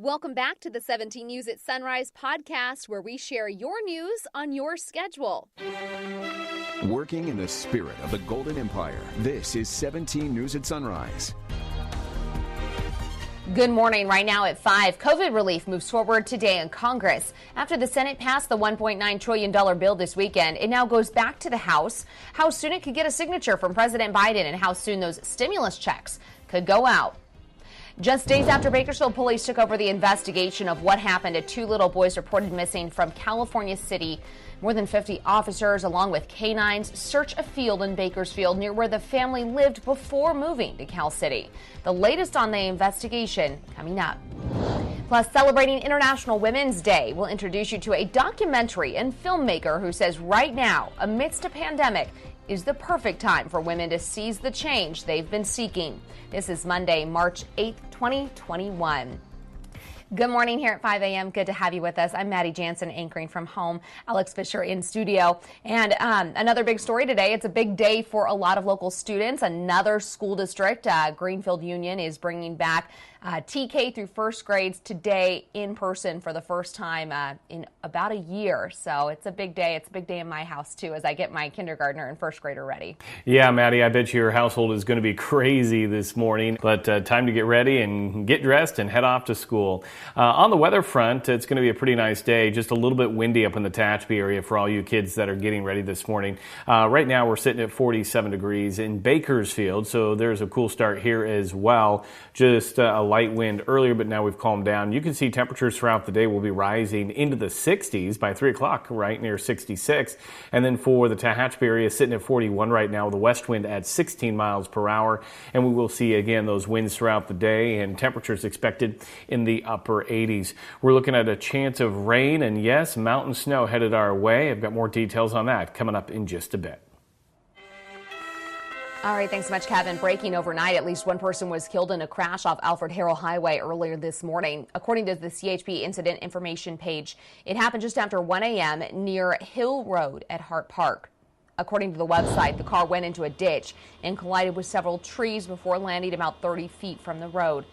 Welcome back to the 17 News at Sunrise podcast, where we share your news on your schedule. Working in the spirit of the Golden Empire, this is 17 News at Sunrise. Good morning. Right now at 5, COVID relief moves forward today in Congress. After the Senate passed the $1.9 trillion bill this weekend, it now goes back to the House. How soon it could get a signature from President Biden and how soon those stimulus checks could go out. Just days after Bakersfield police took over the investigation of what happened to two little boys reported missing from California City, more than 50 officers, along with canines, search a field in Bakersfield near where the family lived before moving to Cal City. The latest on the investigation coming up. Plus, celebrating International Women's Day, we'll introduce you to a documentary and filmmaker who says right now, amidst a pandemic, is the perfect time for women to seize the change they've been seeking. This is Monday, March 8th, 2021. Good morning here at 5 a.m. Good to have you with us. I'm Maddie Jansen, anchoring from home. Alex Fisher in studio. And another big story today. It's a big day for a lot of local students. Another school district, Greenfield Union, is bringing back TK through first grades today in person for the first time in about a year. So it's a big day. It's a big day in my house, too, as I get my kindergartner and first grader ready. Yeah, Maddie, I bet your household is going to be crazy this morning. But time to get ready and get dressed and head off to school. On the weather front, it's going to be a pretty nice day. Just a little bit windy up in the Tehachapi area for all you kids that are getting ready this morning. Right now, we're sitting at 47 degrees in Bakersfield. So there's a cool start here as well. Just a light wind earlier, but now we've calmed down. You can see temperatures throughout the day will be rising into the 60s by 3 o'clock, right near 66. And then for the Tehachapi area, sitting at 41 right now, with a west wind at 16 miles per hour. And we will see again those winds throughout the day, and temperatures expected in the upper 80s. We're looking at a chance of rain and, yes, mountain snow headed our way. I've got more details on that coming up in just a bit. All right, thanks so much, Kevin. Breaking overnight, at least one person was killed in a crash off Alfred Harrell Highway earlier this morning. According to the CHP incident information page, it happened just after 1 a.m. near Hill Road at Hart Park. According to the website, the car went into a ditch and collided with several trees before landing about 30 feet from the road.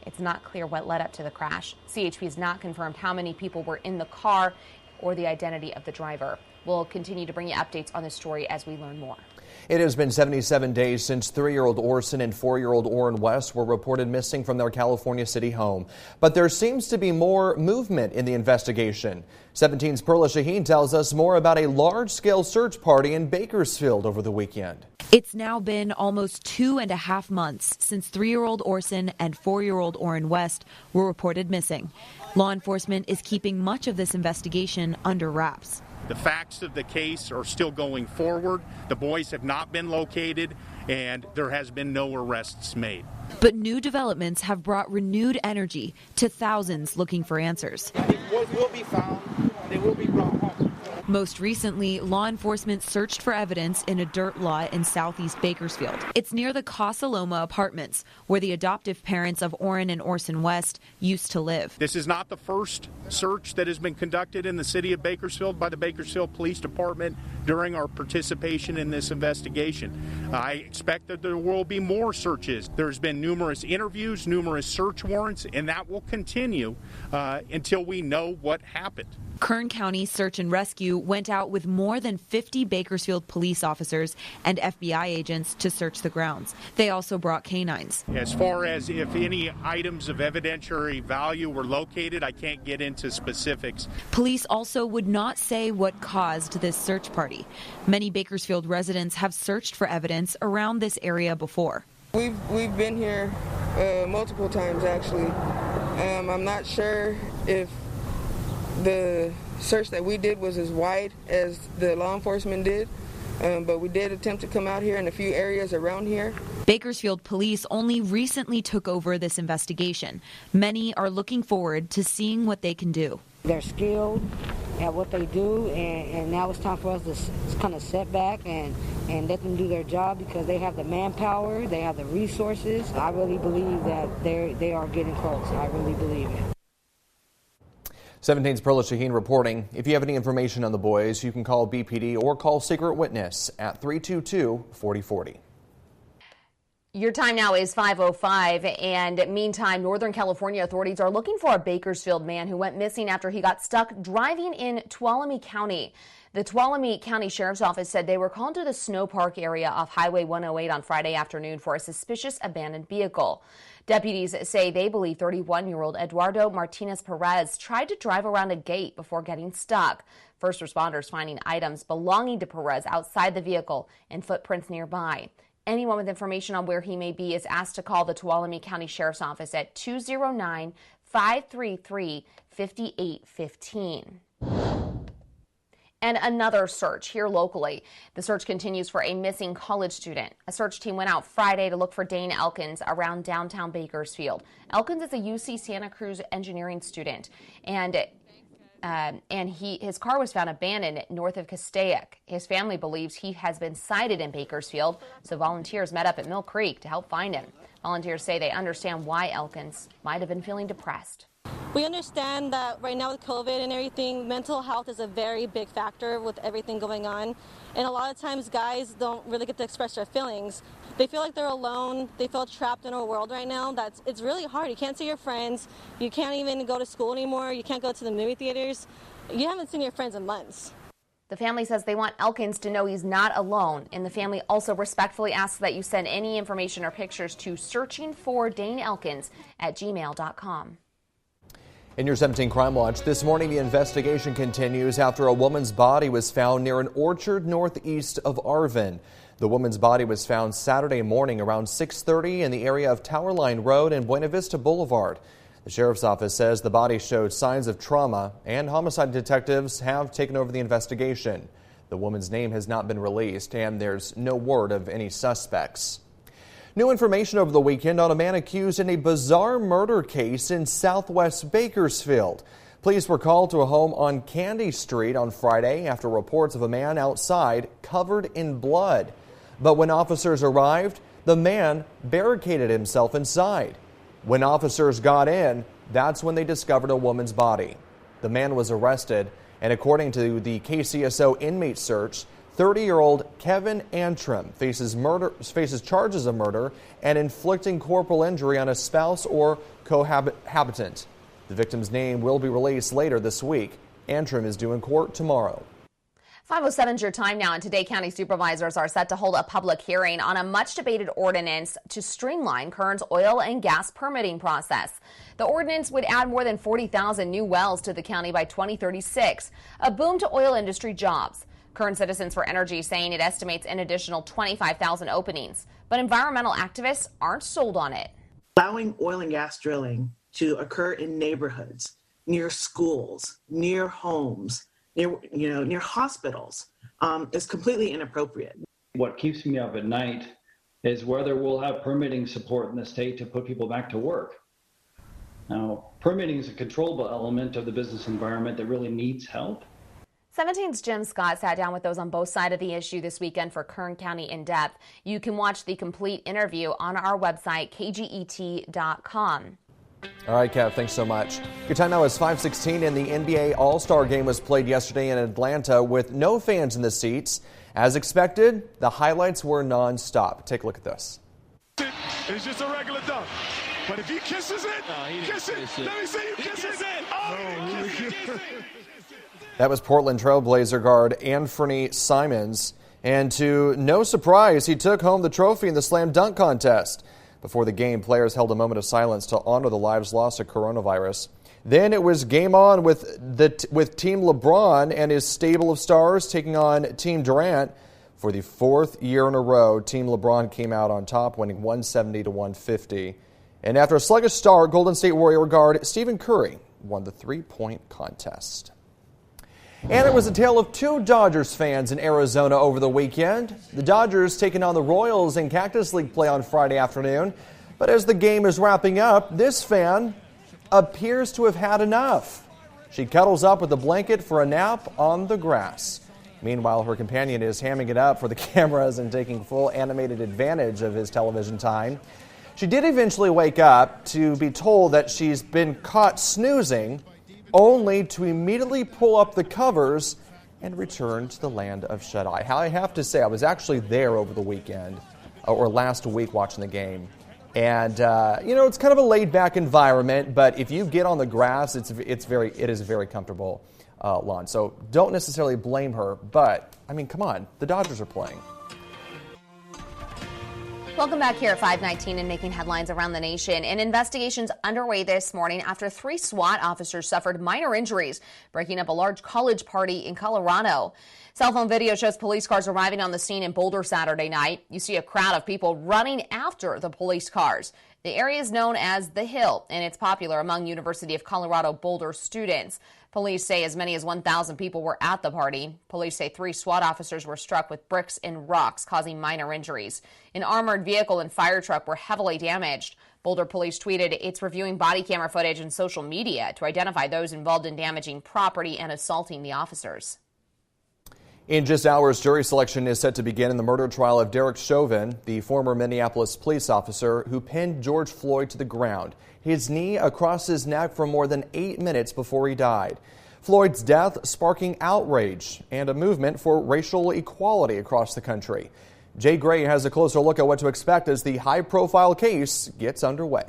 It's not clear what led up to the crash. CHP has not confirmed how many people were in the car or the identity of the driver. We'll continue to bring you updates on this story as we learn more. It has been 77 days since 3-year-old Orson and 4-year-old Orrin West were reported missing from their California City home. But there seems to be more movement in the investigation. 17's Perla Shaheen tells us more about a large-scale search party in Bakersfield over the weekend. It's now been almost 2.5 months since 3-year-old Orson and 4-year-old Orrin West were reported missing. Law enforcement is keeping much of this investigation under wraps. The facts of the case are still going forward. The boys have not been located, and there has been no arrests made. But new developments have brought renewed energy to thousands looking for answers. The boys will be found. They will be brought home. Most recently, law enforcement searched for evidence in a dirt lot in southeast Bakersfield. It's near the Casa Loma apartments, where the adoptive parents of Orrin and Orson West used to live. This is not the first search that has been conducted in the city of Bakersfield by the Bakersfield Police Department during our participation in this investigation. I expect that there will be more searches. There's been numerous interviews, numerous search warrants, and that will continue until we know what happened. Kern County Search and Rescue went out with more than 50 Bakersfield police officers and FBI agents to search the grounds. They also brought canines. As far as if any items of evidentiary value were located, I can't get into specifics. Police also would not say what caused this search party. Many Bakersfield residents have searched for evidence around this area before. We've been here multiple times, actually. I'm not sure if the search that we did was as wide as the law enforcement did, but we did attempt to come out here in a few areas around here. Bakersfield police only recently took over this investigation. Many are looking forward to seeing what they can do. They're skilled at what they do, and now it's time for us to kind of sit back and let them do their job, because they have the manpower, they have the resources. I really believe that they are getting close. I really believe it. 17's Perla Shaheen reporting. If you have any information on the boys, you can call BPD or call Secret Witness at 322-4040. Your time now is 5:05, and meantime, Northern California authorities are looking for a Bakersfield man who went missing after he got stuck driving in Tuolumne County. The Tuolumne County Sheriff's Office said they were called to the Snow Park area off Highway 108 on Friday afternoon for a suspicious abandoned vehicle. Deputies say they believe 31-year-old Eduardo Martinez Perez tried to drive around a gate before getting stuck. First responders finding items belonging to Perez outside the vehicle and footprints nearby. Anyone with information on where he may be is asked to call the Tuolumne County Sheriff's Office at 209-533-5815. And another search here locally. The search continues for a missing college student. A search team went out Friday to look for Dane Elkins around downtown Bakersfield. Elkins is a UC Santa Cruz engineering student, and his car was found abandoned north of Castaic. His family believes he has been sighted in Bakersfield, so volunteers met up at Mill Creek to help find him. Volunteers say they understand why Elkins might have been feeling depressed. We understand that right now with COVID and everything, mental health is a very big factor with everything going on. And a lot of times guys don't really get to express their feelings. They feel like they're alone. They feel trapped in a world right now it's really hard. You can't see your friends. You can't even go to school anymore. You can't go to the movie theaters. You haven't seen your friends in months. The family says they want Elkins to know he's not alone, and the family also respectfully asks that you send any information or pictures to searchingfordaneelkins@gmail.com. In your 17 Crime Watch, this morning the investigation continues after a woman's body was found near an orchard northeast of Arvin. The woman's body was found Saturday morning around 6:30 in the area of Towerline Road and Buena Vista Boulevard. The sheriff's office says the body showed signs of trauma, and homicide detectives have taken over the investigation. The woman's name has not been released, and there's no word of any suspects. New information over the weekend on a man accused in a bizarre murder case in southwest Bakersfield. Police were called to a home on Candy Street on Friday after reports of a man outside covered in blood. But when officers arrived, the man barricaded himself inside. When officers got in, that's when they discovered a woman's body. The man was arrested, and according to the KCSO inmate search, 30-year-old Kevin Antrim faces charges of murder and inflicting corporal injury on a spouse or cohabitant. The victim's name will be released later this week. Antrim is due in court tomorrow. 5:07 is your time now, and today county supervisors are set to hold a public hearing on a much-debated ordinance to streamline Kern's oil and gas permitting process. The ordinance would add more than 40,000 new wells to the county by 2036, a boom to oil industry jobs. Kern Citizens for Energy saying it estimates an additional 25,000 openings, but environmental activists aren't sold on it. Allowing oil and gas drilling to occur in neighborhoods, near schools, near homes, near hospitals is completely inappropriate. What keeps me up at night is whether we'll have permitting support in the state to put people back to work. Now, permitting is a controllable element of the business environment that really needs help. 17's Jim Scott sat down with those on both sides of the issue this weekend for Kern County In Depth. You can watch the complete interview on our website, kget.com. All right, Kev, thanks so much. Your time now is 5:16, and the NBA All-Star Game was played yesterday in Atlanta with no fans in the seats. As expected, the highlights were non-stop. Take a look at this. It's just a regular dunk. But if he kisses it, kiss it. Let me see you kiss it. Oh, that was Portland Trailblazer guard Anthony Simons. And to no surprise, he took home the trophy in the slam dunk contest. Before the game, players held a moment of silence to honor the lives lost to coronavirus. Then it was game on with Team LeBron and his stable of stars taking on Team Durant. For the fourth year in a row, Team LeBron came out on top, winning 170-150. And after a sluggish start, Golden State Warrior guard Stephen Curry won the three-point contest. And it was a tale of two Dodgers fans in Arizona over the weekend. The Dodgers taking on the Royals in Cactus League play on Friday afternoon. But as the game is wrapping up, this fan appears to have had enough. She cuddles up with a blanket for a nap on the grass. Meanwhile, her companion is hamming it up for the cameras and taking full animated advantage of his television time. She did eventually wake up to be told that she's been caught snoozing, only to immediately pull up the covers and return to the land of shut-eye. I have to say, I was actually there over the weekend or last week watching the game. And, it's kind of a laid-back environment, but if you get on the grass, it is a very comfortable lawn. So don't necessarily blame her, but, come on, the Dodgers are playing. Welcome back here at 5:19 and making headlines around the nation. An investigation's underway this morning after 3 SWAT officers suffered minor injuries, breaking up a large college party in Colorado. Cell phone video shows police cars arriving on the scene in Boulder Saturday night. You see a crowd of people running after the police cars. The area is known as The Hill, and it's popular among University of Colorado Boulder students. Police say as many as 1,000 people were at the party. Police say 3 SWAT officers were struck with bricks and rocks, causing minor injuries. An armored vehicle and fire truck were heavily damaged. Boulder police tweeted it's reviewing body camera footage and social media to identify those involved in damaging property and assaulting the officers. In just hours, jury selection is set to begin in the murder trial of Derrick Chauvin, the former Minneapolis police officer who pinned George Floyd to the ground, his knee across his neck for more than 8 minutes before he died. Floyd's death sparking outrage and a movement for racial equality across the country. Jay Gray has a closer look at what to expect as the high-profile case gets underway.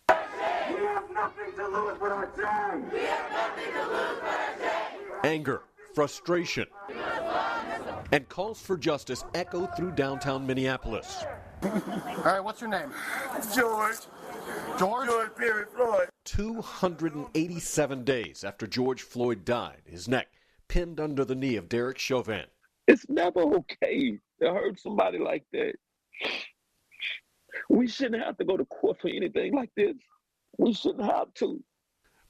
We have nothing to lose but our time. We have nothing to lose but our time. Anger, frustration, and calls for justice echo through downtown Minneapolis. All right, what's your name? George. George Perry Floyd. 287 days after George Floyd died, his neck pinned under the knee of Derrick Chauvin. It's never okay to hurt somebody like that. We shouldn't have to go to court for anything like this. We shouldn't have to.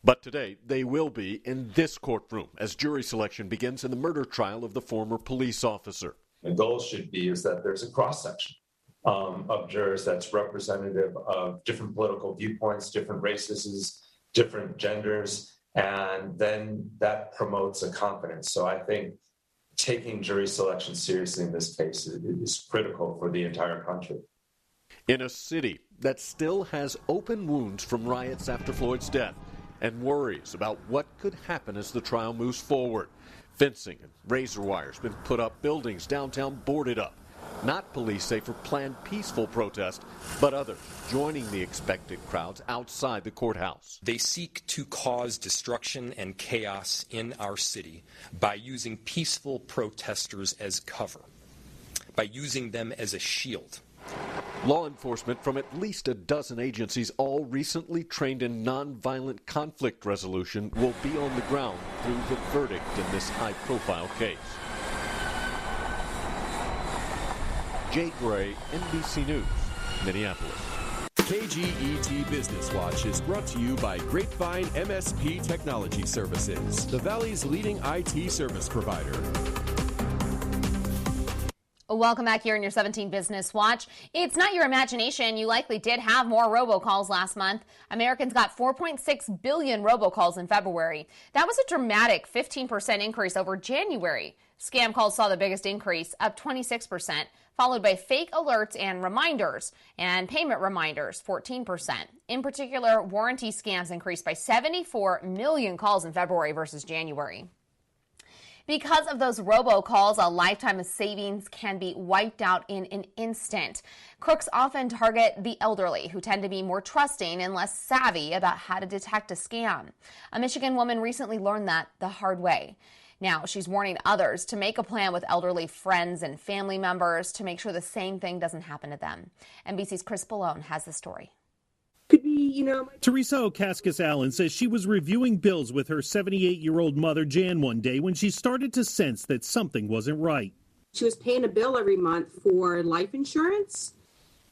But today, they will be in this courtroom as jury selection begins in the murder trial of the former police officer. The goal should be is that there's a cross-section of jurors that's representative of different political viewpoints, different races, different genders, and then that promotes a confidence. So I think taking jury selection seriously in this case is critical for the entire country. In a city that still has open wounds from riots after Floyd's death and worries about what could happen as the trial moves forward. Fencing and razor wires been put up, buildings downtown boarded up. Not police say for planned peaceful protest, but others joining the expected crowds outside the courthouse. They seek to cause destruction and chaos in our city by using peaceful protesters as cover, by using them as a shield. Law enforcement from at least a dozen agencies, all recently trained in nonviolent conflict resolution, will be on the ground through the verdict in this high-profile case. Jay Gray, NBC News, Minneapolis. KGET Business Watch is brought to you by Grapevine MSP Technology Services, the Valley's leading IT service provider. Welcome back here in your 17 Business Watch. It's not your imagination. You likely did have more robocalls last month. Americans got 4.6 billion robocalls in February. That was a dramatic 15% increase over January. Scam calls saw the biggest increase, up 26%, followed by fake alerts and reminders, and payment reminders, 14%. In particular, warranty scams increased by 74 million calls in February versus January. Because of those robocalls, a lifetime of savings can be wiped out in an instant. Crooks often target the elderly, who tend to be more trusting and less savvy about how to detect a scam. A Michigan woman recently learned that the hard way. Now, she's warning others to make a plan with elderly friends and family members to make sure the same thing doesn't happen to them. NBC's Chris Ballone has the story. Teresa Okaskis-Allen says she was reviewing bills with her 78-year-old mother, Jan, one day when she started to sense that something wasn't right. She was paying a bill every month for life insurance,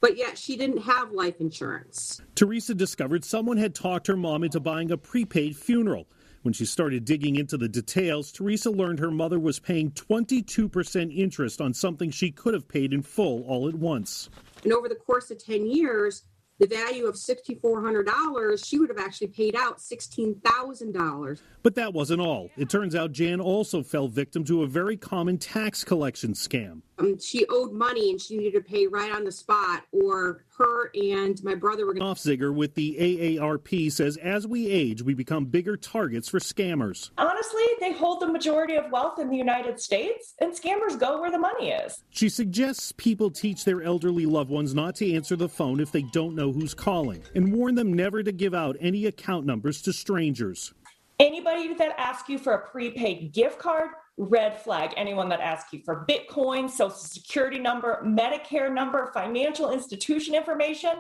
but yet she didn't have life insurance. Teresa discovered someone had talked her mom into buying a prepaid funeral. When she started digging into the details, Teresa learned her mother was paying 22% interest on something she could have paid in full all at once. And over the course of 10 years, the value of $6,400, she would have actually paid out $16,000. But that wasn't all. It turns out Jan also fell victim to a very common tax collection scam. She owed money and she needed to pay right on the spot, or her and my brother were going to... Ziger with the AARP says as we age, we become bigger targets for scammers. Honestly, they hold the majority of wealth in the United States, and scammers go where the money is. She suggests people teach their elderly loved ones not to answer the phone if they don't know who's calling, and warn them never to give out any account numbers to strangers. Anybody that asks you for a prepaid gift card, red flag. Anyone that asks you for Bitcoin, social security number, Medicare number, financial institution information,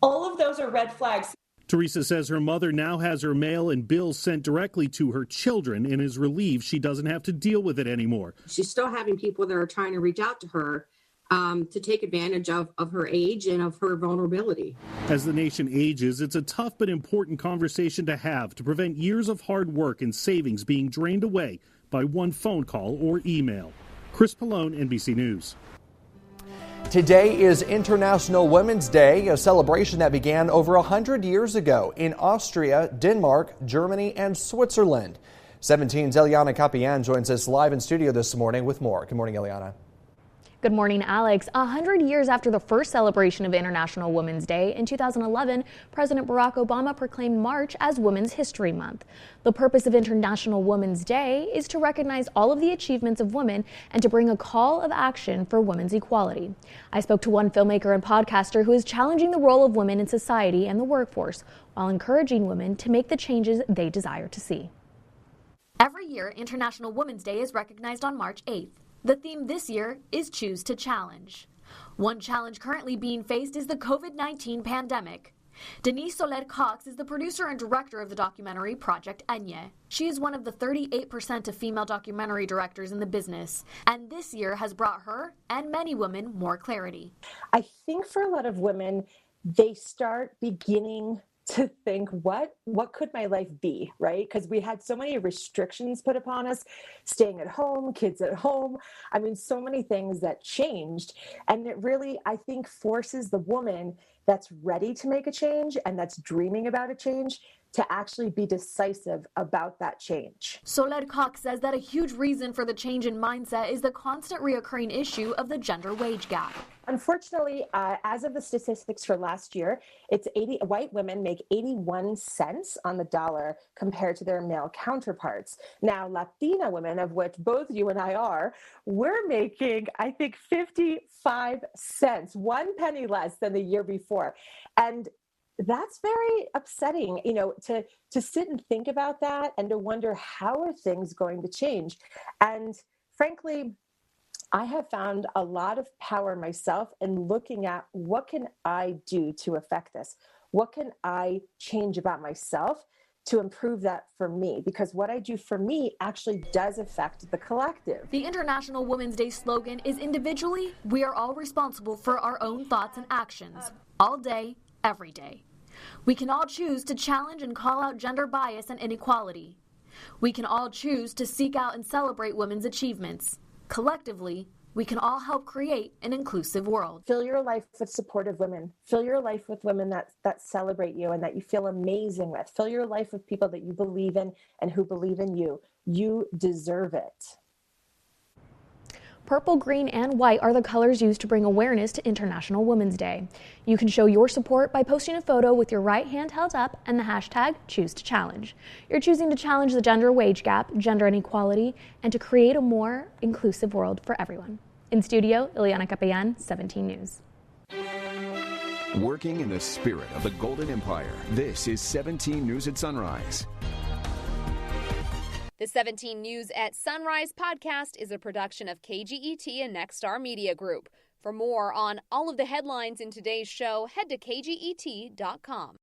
all of those are red flags. Teresa says her mother now has her mail and bills sent directly to her children and is relieved she doesn't have to deal with it anymore. She's still having people that are trying to reach out to her to take advantage of her age and of her vulnerability. As the nation ages, it's a tough but important conversation to have to prevent years of hard work and savings being drained away by one phone call or email. Chris Pallone, NBC News. Today is International Women's Day, a celebration that began over 100 years ago in Austria, Denmark, Germany, and Switzerland. 17's Eliana Capian joins us live in studio this morning with more. Good morning, Eliana. Good morning, Alex. 100 years after the first celebration of International Women's Day in 2011, President Barack Obama proclaimed March as Women's History Month. The purpose of International Women's Day is to recognize all of the achievements of women and to bring a call of action for women's equality. I spoke to one filmmaker and podcaster who is challenging the role of women in society and the workforce while encouraging women to make the changes they desire to see. Every year, International Women's Day is recognized on March 8th. The theme this year is Choose to Challenge. One challenge currently being faced is the COVID-19 pandemic. Denise Soler-Cox is the producer and director of the documentary Project Enye. She is one of the 38% of female documentary directors in the business, and this year has brought her and many women more clarity. I think for a lot of women, they start beginning to think, what could my life be, right? Because we had so many restrictions put upon us, staying at home, kids at home. I mean, so many things that changed. And it really, I think, forces the woman that's ready to make a change and that's dreaming about a change to actually be decisive about that change. Soler-Cox says that a huge reason for the change in mindset is the constant reoccurring issue of the gender wage gap. Unfortunately, as of the statistics for last year, white women make 81 cents on the dollar compared to their male counterparts. Now, Latina women, of which both you and I are, we're making, I think, 55 cents, 1 penny less than the year before. And that's very upsetting, to sit and think about that and to wonder, how are things going to change? And frankly, I have found a lot of power myself in looking at what can I do to affect this? What can I change about myself to improve that for me? Because what I do for me actually does affect the collective. The International Women's Day slogan is individually, we are all responsible for our own thoughts and actions, all day, every day. We can all choose to challenge and call out gender bias and inequality. We can all choose to seek out and celebrate women's achievements. Collectively, we can all help create an inclusive world. Fill your life with supportive women. Fill your life with women that celebrate you and that you feel amazing with. Fill your life with people that you believe in and who believe in you. You deserve it. Purple, green, and white are the colors used to bring awareness to International Women's Day. You can show your support by posting a photo with your right hand held up and the hashtag #ChooseToChallenge. You're choosing to challenge the gender wage gap, gender inequality, and to create a more inclusive world for everyone. In studio, Eliana Capian, 17 News. Working in the spirit of the Golden Empire, this is 17 News at Sunrise. The 17 News at Sunrise podcast is a production of KGET and Nexstar Media Group. For more on all of the headlines in today's show, head to kget.com.